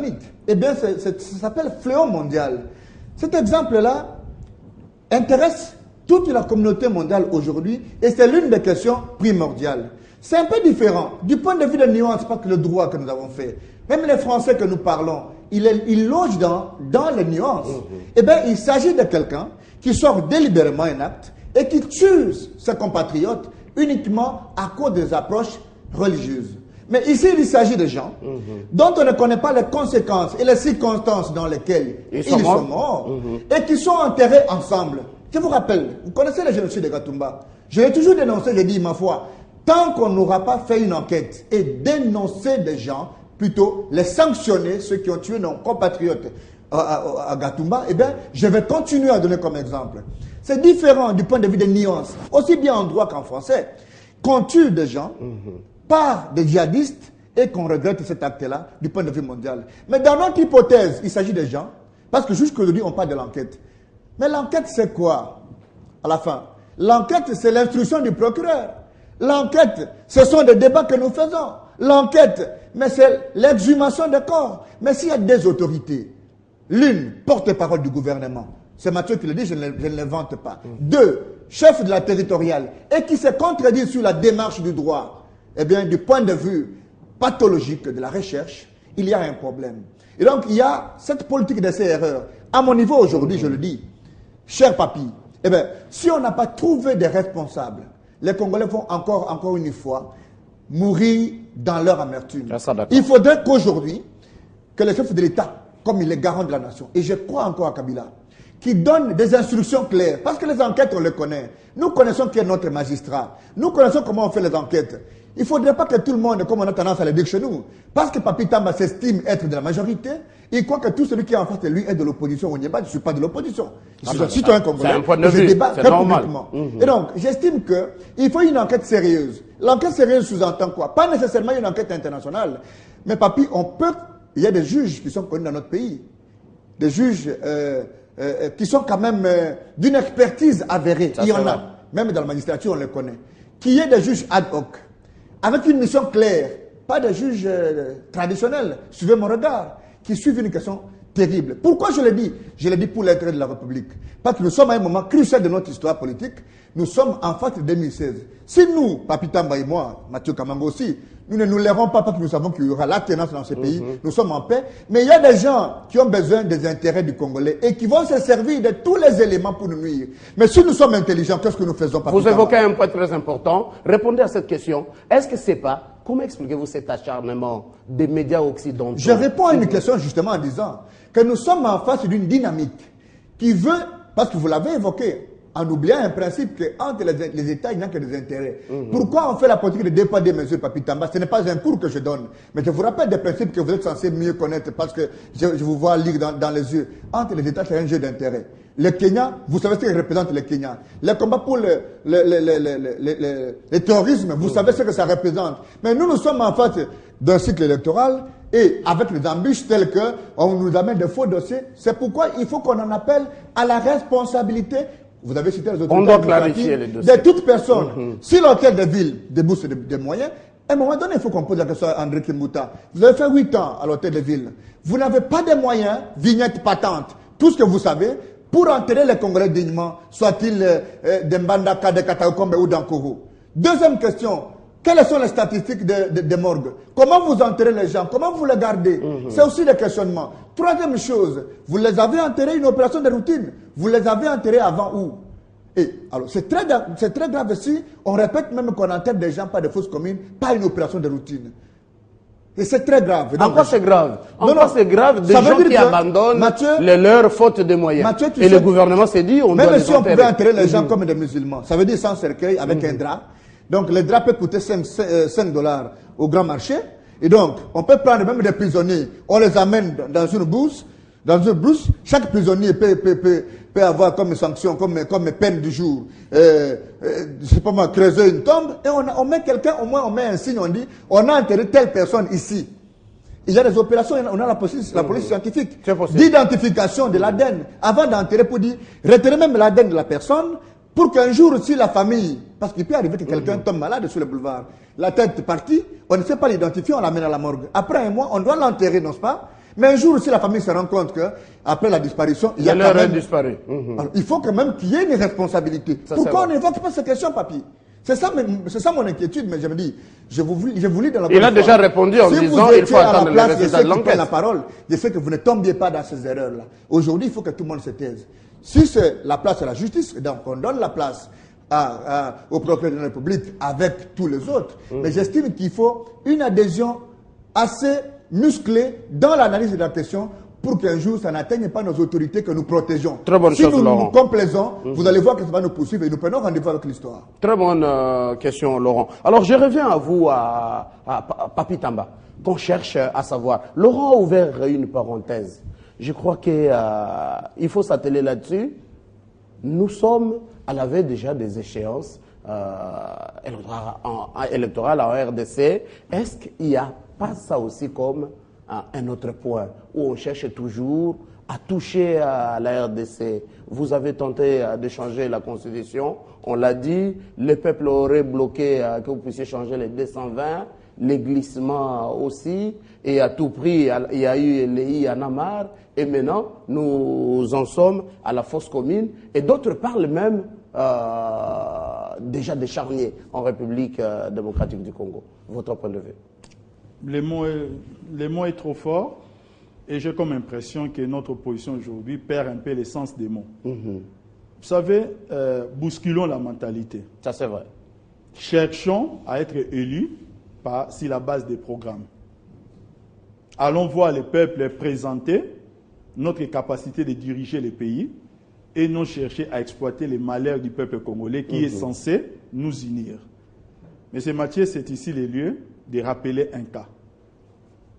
pyramide. Eh bien, ça s'appelle fléau mondial. Cet exemple-là intéresse toute la communauté mondiale aujourd'hui et c'est l'une des questions primordiales. C'est un peu différent. Du point de vue de nuance, pas que le droit que nous avons fait. Même les Français que nous parlons, ils logent dans les nuances. Eh bien, il s'agit de quelqu'un qui sort délibérément un acte et qui tue ses compatriotes uniquement à cause des approches religieuses. Mais ici, il s'agit de gens dont on ne connaît pas les conséquences et les circonstances dans lesquelles ils sont morts et qui sont enterrés ensemble. Je vous rappelle, vous connaissez le génocide de Gatumba. Je l'ai toujours dénoncé, j'ai dit, ma foi, tant qu'on n'aura pas fait une enquête et dénoncer des gens, plutôt les sanctionner, ceux qui ont tué nos compatriotes à Gatumba, eh bien, je vais continuer à donner comme exemple. C'est différent du point de vue des nuances, aussi bien en droit qu'en français. Qu'on tue des gens par des djihadistes et qu'on regrette cet acte-là du point de vue mondial. Mais dans notre hypothèse, il s'agit des gens, parce que jusqu'aujourd'hui, on parle de l'enquête. Mais l'enquête, c'est quoi à la fin? L'enquête, c'est l'instruction du procureur. L'enquête, ce sont des débats que nous faisons. L'enquête, mais c'est l'exhumation des corps. Mais s'il y a des autorités, l'une, porte-parole du gouvernement, c'est Mathieu qui le dit, je ne l'invente pas. Deux, chef de la territoriale, et qui se contredit sur la démarche du droit, eh bien, du point de vue pathologique de la recherche, il y a un problème. Et donc, il y a cette politique d'essai erreur. À mon niveau aujourd'hui, je le dis, cher papy, eh bien, si on n'a pas trouvé des responsables, les Congolais vont encore une fois, mourir dans leur amertume. Il faudrait qu'aujourd'hui, que le chef de l'État, comme il est garant de la nation, et je crois encore à Kabila, qui donne des instructions claires, parce que les enquêtes, on les connaît. Nous connaissons qui est notre magistrat. Nous connaissons comment on fait les enquêtes. Il ne faudrait pas que tout le monde, comme on a tendance à le dire chez nous, parce que Papi Tamba s'estime être de la majorité, il croit que tout celui qui est en face de lui est de l'opposition. On n'y est pas, je ne suis pas de l'opposition. Je suis un citoyen congolais. Je débat républiquement. Et donc, j'estime qu'il faut une enquête sérieuse. L'enquête sérieuse sous-entend quoi? Pas nécessairement une enquête internationale. Mais Papi, il y a des juges qui sont connus dans notre pays. Des juges qui sont quand même d'une expertise avérée. Il y en a. Même dans la magistrature, on les connaît. Qui y ait des juges ad hoc, avec une mission claire, pas des juges traditionnels, suivez mon regard, qui suivent une question terrible. Pourquoi je le dis? Je le dis pour l'intérêt de la République. Parce que nous sommes à un moment crucial de notre histoire politique. Nous sommes en face de 2016. Si nous, Papi Tamba et moi, Mathieu Kamango aussi, nous ne nous lèverons pas parce que nous savons qu'il y aura la tenance dans ce pays, nous sommes en paix. Mais il y a des gens qui ont besoin des intérêts du Congolais et qui vont se servir de tous les éléments pour nous nuire. Mais si nous sommes intelligents, qu'est-ce que nous faisons? Papi Vous évoquez un point très important. Répondez à cette question. Est-ce que c'est pas... Comment expliquez-vous cet acharnement des médias occidentaux? Je réponds à une question justement en disant que nous sommes en face d'une dynamique qui veut, parce que vous l'avez évoqué, en oubliant un principe qu'entre les États, il n'y a que des intérêts. Pourquoi on fait la politique de départ des mesures, Papi Tamba? Ce n'est pas un cours que je donne, mais je vous rappelle des principes que vous êtes censés mieux connaître parce que je vous vois lire dans les yeux. Entre les États, c'est un jeu d'intérêt. Le Kenya, vous savez ce que représente le Kenya. Le combat pour le terrorisme, vous savez ce que ça représente. Mais nous sommes en face d'un cycle électoral et avec les embûches telles qu'on nous amène de faux dossiers. C'est pourquoi il faut qu'on en appelle à la responsabilité. Vous avez cité les autres. On doit clarifier les dossiers. De toute personne. Si l'hôtel de ville débouche des moyens, à un moment donné, il faut qu'on pose la question à André Kimbuta. Vous avez fait 8 ans à l'hôtel de ville. Vous n'avez pas de moyens, vignette patente. Tout ce que vous savez, pour enterrer les Congolais dignement, soit-il de Mbandaka, de Kataokombe ou d'Ankoro. Deuxième question, quelles sont les statistiques des morgues? Comment vous enterrez les gens? Comment vous les gardez? C'est aussi des questionnements. Troisième chose, vous les avez enterrés une opération de routine. Vous les avez enterrés avant où? Et alors, c'est très grave si on répète même qu'on enterre des gens par des fausses communes, pas une opération de routine. Et c'est très grave. En quoi c'est grave? En quoi c'est grave des gens qui abandonnent les leurs faute de moyens? Et le gouvernement s'est dit, on doit les enterrer. Même si on pouvait enterrer les gens comme des musulmans, ça veut dire sans cercueil, avec un drap. Donc le drap peut coûter 5 $ au grand marché. Et donc, on peut prendre même des prisonniers, on les amène dans une brousse. Chaque prisonnier peut avoir comme sanction, comme peine du jour, je sais pas moi, creuser une tombe, et on met quelqu'un, au moins on met un signe, on dit, on a enterré telle personne ici. Il y a des opérations, on a la police scientifique, d'identification de l'ADN, avant d'enterrer, pour dire, retirer même l'ADN de la personne, pour qu'un jour aussi la famille, parce qu'il peut arriver que quelqu'un tombe malade sur le boulevard, la tête est partie, on ne sait pas l'identifier, on l'amène à la morgue. Après un mois, on doit l'enterrer, n'est-ce pas? Mais un jour, si la famille se rend compte qu'après la disparition, il y a quand même... disparu. Alors, il faut quand même qu'il y ait une responsabilité. Pourquoi on n'évoque pas ces questions, papy? C'est ça mon inquiétude, mais je me dis, je vous lis dans la... Il a déjà répondu en disant qu'il faut attendre les résultats de l'enquête. La parole, je sais que vous ne tombiez pas dans ces erreurs-là. Aujourd'hui, il faut que tout le monde se taise. Si c'est la place à la justice, donc on donne la place au procureur de la République avec tous les autres. Mais j'estime qu'il faut une adhésion assez musclée dans l'analyse de la question pour qu'un jour, ça n'atteigne pas nos autorités que nous protégeons. Très bonne si chose, nous Laurent. nous complaisons, vous allez voir que ça va nous poursuivre et nous prenons rendez-vous avec l'histoire. Très bonne question, Laurent. Alors, je reviens à vous, à Papi Tamba, qu'on cherche à savoir. Laurent a ouvert une parenthèse. Je crois qu'il faut s'atteler là-dessus. Nous sommes à la veille déjà des échéances électorales en RDC. Est-ce qu'il n'y a pas ça aussi comme un autre point où on cherche toujours à toucher à la RDC? Vous avez tenté de changer la Constitution. On l'a dit, le peuple aurait bloqué que vous puissiez changer les 220, les glissements aussi. Et à tout prix, il y a eu les I en a marre. Et maintenant, nous en sommes à la fosse commune. Et d'autres parlent même déjà des charniers en République démocratique du Congo. Votre point de vue? Le mot est trop fort et j'ai comme impression que notre opposition aujourd'hui perd un peu l'essence des mots. Vous savez, bousculons la mentalité. Ça, c'est vrai. Cherchons à être élus sur la base des programmes. Allons voir le peuple présenter notre capacité de diriger le pays et non chercher à exploiter les malheurs du peuple congolais qui est censé nous unir. Monsieur Mathieu, c'est ici le lieu de rappeler un cas.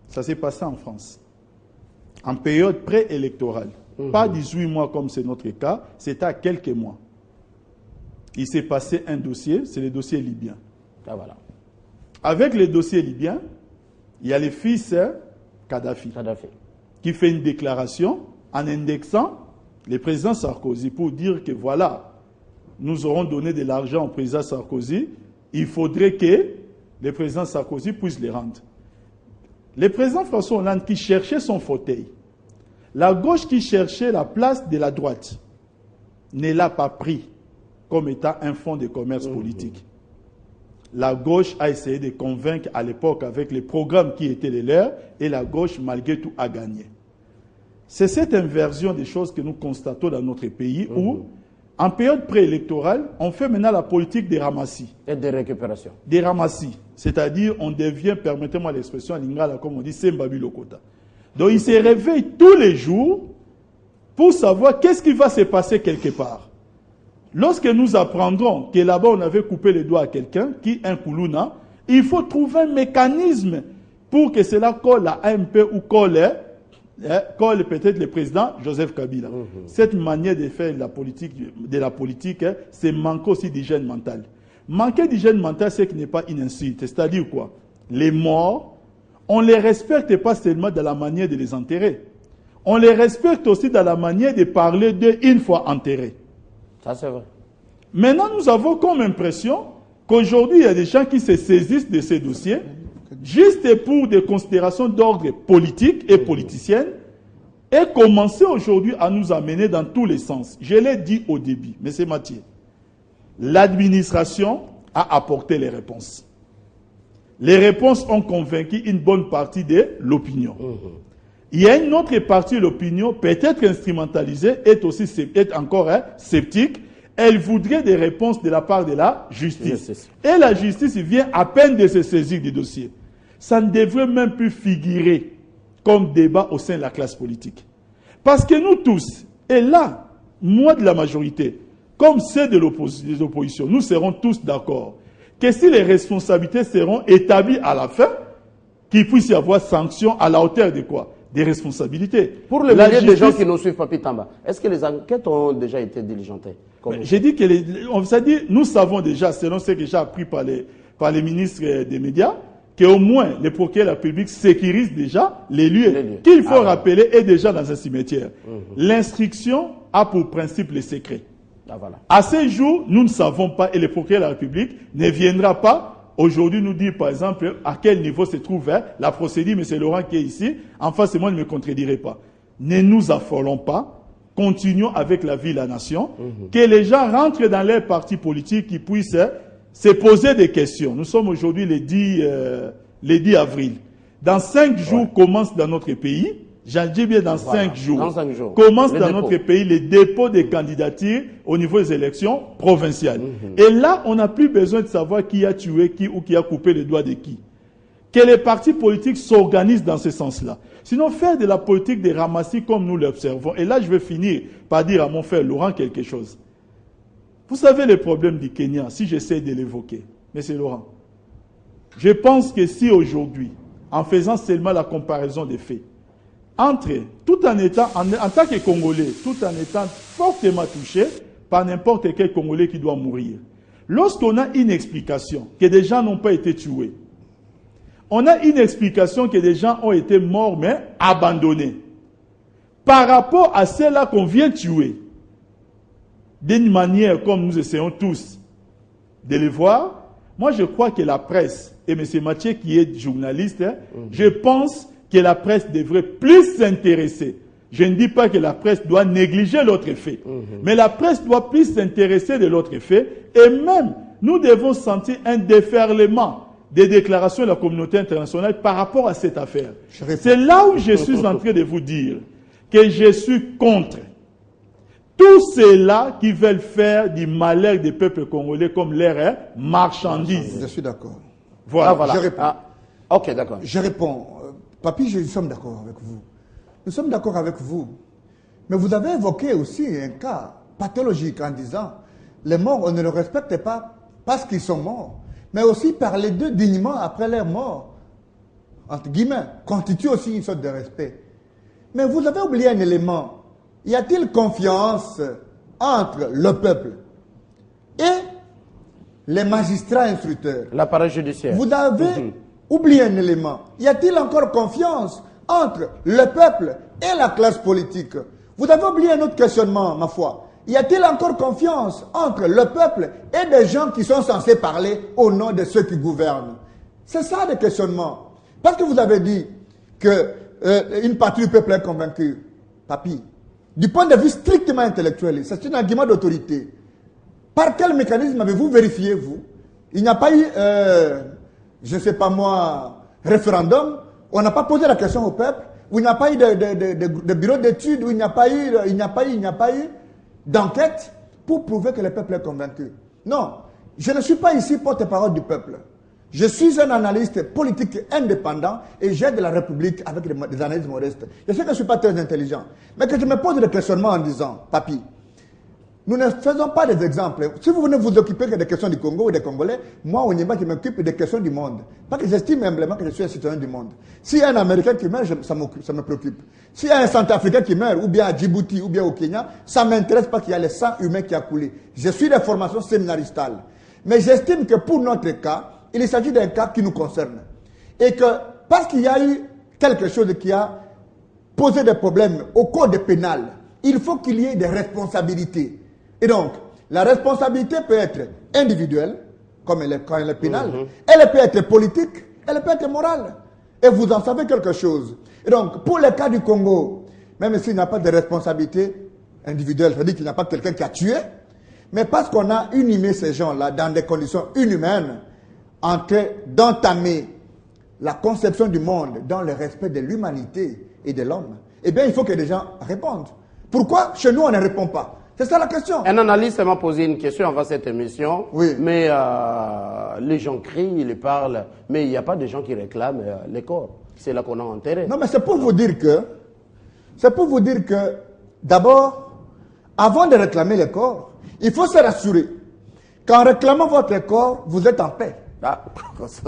Ça s'est passé en France. En période préélectorale. Pas 18 mois comme c'est notre cas, c'était à quelques mois. Il s'est passé un dossier, c'est le dossier libyen. Ah, voilà. Avec le dossier libyen, il y a le fils Kadhafi qui fait une déclaration en indexant le président Sarkozy pour dire que voilà, nous aurons donné de l'argent au président Sarkozy, il faudrait que le président Sarkozy puisse les rendre. Le président François Hollande qui cherchait son fauteuil, la gauche qui cherchait la place de la droite, ne l'a pas pris comme étant un fonds de commerce politique. La gauche a essayé de convaincre à l'époque avec les programmes qui étaient les leurs et la gauche, malgré tout, a gagné. C'est cette inversion des choses que nous constatons dans notre pays où, en période préélectorale, on fait maintenant la politique des ramassis. Et de récupération. Des ramassis. C'est-à-dire, on devient, permettez-moi l'expression en lingala, comme on dit, Sembabi Lokota. Donc, il se réveille tous les jours pour savoir qu'est-ce qui va se passer quelque part. Lorsque nous apprendrons que là-bas, on avait coupé les doigts à quelqu'un, qui un Koulouna, il faut trouver un mécanisme pour que cela colle à AMP ou colle peut-être le président Joseph Kabila. Cette manière de faire de la politique, c'est manquer aussi d'hygiène mentale. Manquer d'hygiène mentale, c'est qu'il n'est pas une insulte. C'est-à-dire quoi? Les morts, on ne les respecte pas seulement dans la manière de les enterrer. On les respecte aussi dans la manière de parler d'eux une fois enterrés. Ça, c'est vrai. Maintenant, nous avons comme impression qu'aujourd'hui, il y a des gens qui se saisissent de ces dossiers juste pour des considérations d'ordre politique et politicienne et commencer aujourd'hui à nous amener dans tous les sens. Je l'ai dit au début, M. Mathieu, l'administration a apporté les réponses. Les réponses ont convaincu une bonne partie de l'opinion. Il y a une autre partie de l'opinion, peut-être instrumentalisée, est encore sceptique. Elle voudrait des réponses de la part de la justice. Et la justice vient à peine de se saisir du dossier. Ça ne devrait même plus figurer comme débat au sein de la classe politique. Parce que nous tous, et là, moi de la majorité, comme ceux de l'opposition, nous serons tous d'accord que si les responsabilités seront établies à la fin, qu'il puisse y avoir sanction à la hauteur de quoi? Des responsabilités. Pour le millier de gens qui nous suivent, Papi Tamba, est-ce que les enquêtes ont déjà été diligentées? J'ai dit que on s'est dit, nous savons déjà, selon ce que j'ai appris par les ministres des médias, qu'au moins le procureur de la République sécurise déjà les lieux. Qu'il faut rappeler est déjà dans un cimetière. L'instruction a pour principe le secret. À ce jour, nous ne savons pas et le procureur de la République ne viendra pas aujourd'hui nous dire, par exemple, à quel niveau se trouve la procédure, M. Laurent qui est ici, en face de moi ne me contredirait pas. Ne nous affolons pas, continuons avec la vie et la nation, que les gens rentrent dans leurs partis politiques, qui puissent se poser des questions. Nous sommes aujourd'hui le 10 avril. Dans 5 jours commence dans notre pays, j'en dis bien dans 5 jours, commence dans notre pays le dépôt des candidatures au niveau des élections provinciales. Et là, on n'a plus besoin de savoir qui a tué qui ou qui a coupé le doigt de qui. Que les partis politiques s'organisent dans ce sens-là. Sinon, faire de la politique des ramassis comme nous l'observons. Et là, je vais finir par dire à mon frère Laurent quelque chose. Vous savez le problème du Kenya, si j'essaie de l'évoquer, Monsieur Laurent. Je pense que si aujourd'hui, en faisant seulement la comparaison des faits, entre, tout en étant, en tant que Congolais, tout en étant fortement touché par n'importe quel Congolais qui doit mourir, lorsqu'on a une explication que des gens n'ont pas été tués, on a une explication que des gens ont été morts mais abandonnés, par rapport à ceux-là qu'on vient tuer, d'une manière comme nous essayons tous de les voir, moi je crois que la presse, et M. Mathieu qui est journaliste, je pense que la presse devrait plus s'intéresser. Je ne dis pas que la presse doit négliger l'autre fait, mais la presse doit plus s'intéresser de l'autre fait, et même nous devons sentir un déferlement des déclarations de la communauté internationale par rapport à cette affaire. C'est là où je suis en train de vous dire que je suis contre tous ceux-là qui veulent faire du malheur des peuples congolais comme leur marchandise. Je suis d'accord. Voilà. Je réponds. Ok, d'accord. Je réponds. Papi, nous sommes d'accord avec vous. Nous sommes d'accord avec vous. Mais vous avez évoqué aussi un cas pathologique en disant les morts, on ne les respecte pas parce qu'ils sont morts, mais aussi parler d'eux dignement après leur mort, entre guillemets, constitue aussi une sorte de respect. Mais vous avez oublié un élément. Y a-t-il confiance entre le peuple et les magistrats instructeurs? L'appareil judiciaire. Vous avez oublié un élément. Y a-t-il encore confiance entre le peuple et la classe politique? Vous avez oublié un autre questionnement, ma foi. Y a-t-il encore confiance entre le peuple et des gens qui sont censés parler au nom de ceux qui gouvernent? C'est ça le questionnement. Parce que vous avez dit que une partie du peuple est convaincue. Papi, du point de vue strictement intellectuel, c'est un argument d'autorité. Par quel mécanisme avez-vous vérifié, vous? Il n'y a pas eu, je ne sais pas moi, référendum. On n'a pas posé la question au peuple. Où il n'y a pas eu de bureau d'études. Où il n'y a pas eu d'enquête pour prouver que le peuple est convaincu. Non, je ne suis pas ici porte-parole du peuple. Je suis un analyste politique indépendant et j'aide la République avec des analyses modestes. Je sais que je ne suis pas très intelligent, mais que je me pose des questionnements en disant, papi, nous ne faisons pas des exemples. Si vous venez vous occuper des questions du Congo ou des Congolais, moi, au Niba, je m'occupe des questions du monde. Parce que j'estime humblement que je suis un citoyen du monde. S'il y a un Américain qui meurt, ça me préoccupe. S'il y a un Centrafricain qui meurt, ou bien à Djibouti, ou bien au Kenya, ça ne m'intéresse pas qu'il y a le sang humain qui a coulé. Je suis de formation séminaristale. Mais j'estime que pour notre cas, il s'agit d'un cas qui nous concerne. Et que, parce qu'il y a eu quelque chose qui a posé des problèmes au code pénal, il faut qu'il y ait des responsabilités. Et donc, la responsabilité peut être individuelle, comme quand elle est pénale, elle peut être politique, elle peut être morale. Et vous en savez quelque chose. Et donc, pour le cas du Congo, même s'il n'y a pas de responsabilité individuelle, c'est-à-dire qu'il n'y a pas quelqu'un qui a tué, mais parce qu'on a inhumé ces gens-là dans des conditions inhumaines, en train d'entamer la conception du monde dans le respect de l'humanité et de l'homme, eh bien, il faut que les gens répondent. Pourquoi chez nous, on ne répond pas? C'est ça la question. Un analyste m'a posé une question avant cette émission, oui. Mais les gens crient, ils parlent, mais il n'y a pas de gens qui réclament les corps. C'est là qu'on a enterré. Non, mais c'est pour vous dire que, d'abord, avant de réclamer les corps, il faut se rassurer qu'en réclamant votre corps, vous êtes en paix. Ah,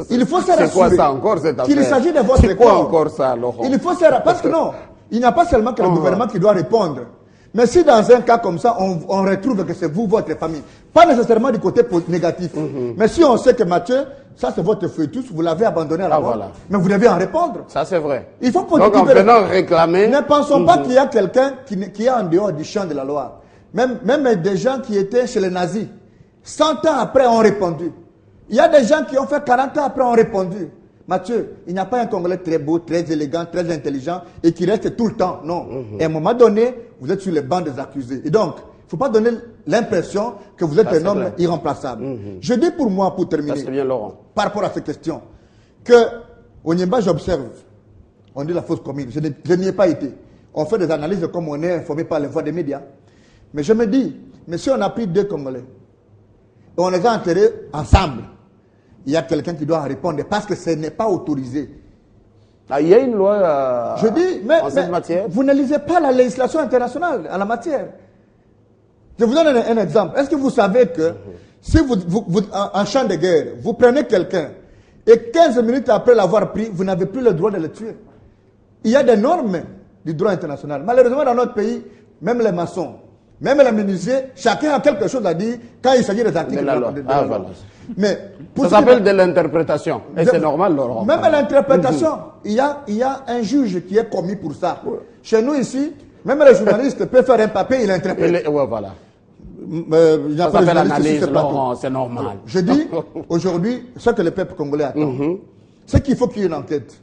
il faut se rassurer. C'est quoi ça encore cette affaire? Qu'il s'agit de votre corps. C'est quoi encore ça, Laurent? Il faut se rassurer. Parce que non, il n'y a pas seulement que le gouvernement qui doit répondre. Mais si dans un cas comme ça, on retrouve que c'est vous, votre famille, pas nécessairement du côté négatif, mais si on sait que Mathieu, ça c'est votre fœtus, vous l'avez abandonné à la mort, voilà. Mais vous devez en répondre. Ça c'est vrai. Il faut donc en venant réclamer... Ne pensons pas qu'il y a quelqu'un qui est en dehors du champ de la loi. Même des gens qui étaient chez les nazis, 100 ans après ont répondu. Il y a des gens qui ont fait 40 ans après ont répondu. Mathieu, il n'y a pas un Congolais très beau, très élégant, très intelligent et qui reste tout le temps. Non. Et à un moment donné, vous êtes sur les bancs des accusés. Et donc, il ne faut pas donner l'impression que vous êtes un homme irremplaçable. Je dis pour moi, pour terminer, bien, Laurent, par rapport à ces questions, que au Niemba, j'observe, on dit la fausse commune. Je n'y ai pas été. On fait des analyses comme on est informé par les voix des médias. Mais je me dis, mais si on a pris 2 Congolais, et on les a enterrés ensemble, il y a quelqu'un qui doit répondre parce que ce n'est pas autorisé. Ah, il y a une loi je dis, mais, en cette matière. Vous ne lisez pas la législation internationale en la matière. Je vous donne un exemple. Est-ce que vous savez que si en champ de guerre, vous prenez quelqu'un et 15 minutes après l'avoir pris, vous n'avez plus le droit de le tuer? Il y a des normes du droit international. Malheureusement, dans notre pays, même les maçons, même les menuisiers, chacun a quelque chose à dire quand il s'agit des articles de la loi. Voilà. Mais ça s'appelle de l'interprétation. Et c'est normal, Laurent. Même à l'interprétation, il y a un juge qui est commis pour ça. Chez nous ici, même les journalistes peuvent faire un papier, il interprète. Ouais, voilà. Ça s'appelle l'analyse, Laurent, c'est normal. Je dis, aujourd'hui, ce que le peuple congolais attend, c'est qu'il faut qu'il y ait une enquête.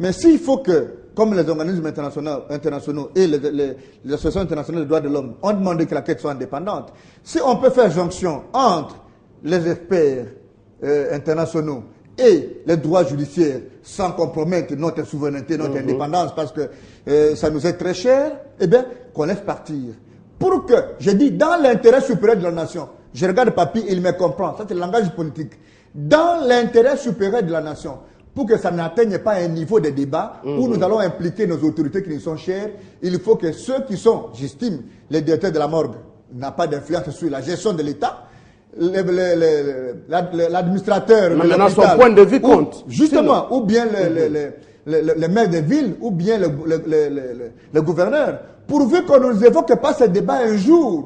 Mais s'il faut que, comme les organismes internationaux et les associations internationales des droits de l'homme ont demandé que l'enquête soit indépendante, si on peut faire jonction entre les experts internationaux et les droits judiciaires sans compromettre notre souveraineté, notre indépendance, parce que ça nous est très cher, eh bien, qu'on laisse partir. Pour que, je dis, dans l'intérêt supérieur de la nation, je regarde Papi, il me comprend, ça c'est le langage politique, dans l'intérêt supérieur de la nation, pour que ça n'atteigne pas un niveau de débat où nous allons impliquer nos autorités qui nous sont chères, il faut que ceux qui sont, j'estime, les directeurs de la morgue, n'ont pas d'influence sur la gestion de l'État, l'administrateur de maintenant l'hôpital, son point de vue compte. Justement, ou bien le maire de ville, ou bien le gouverneur, pourvu qu'on ne nous évoque pas ce débat un jour.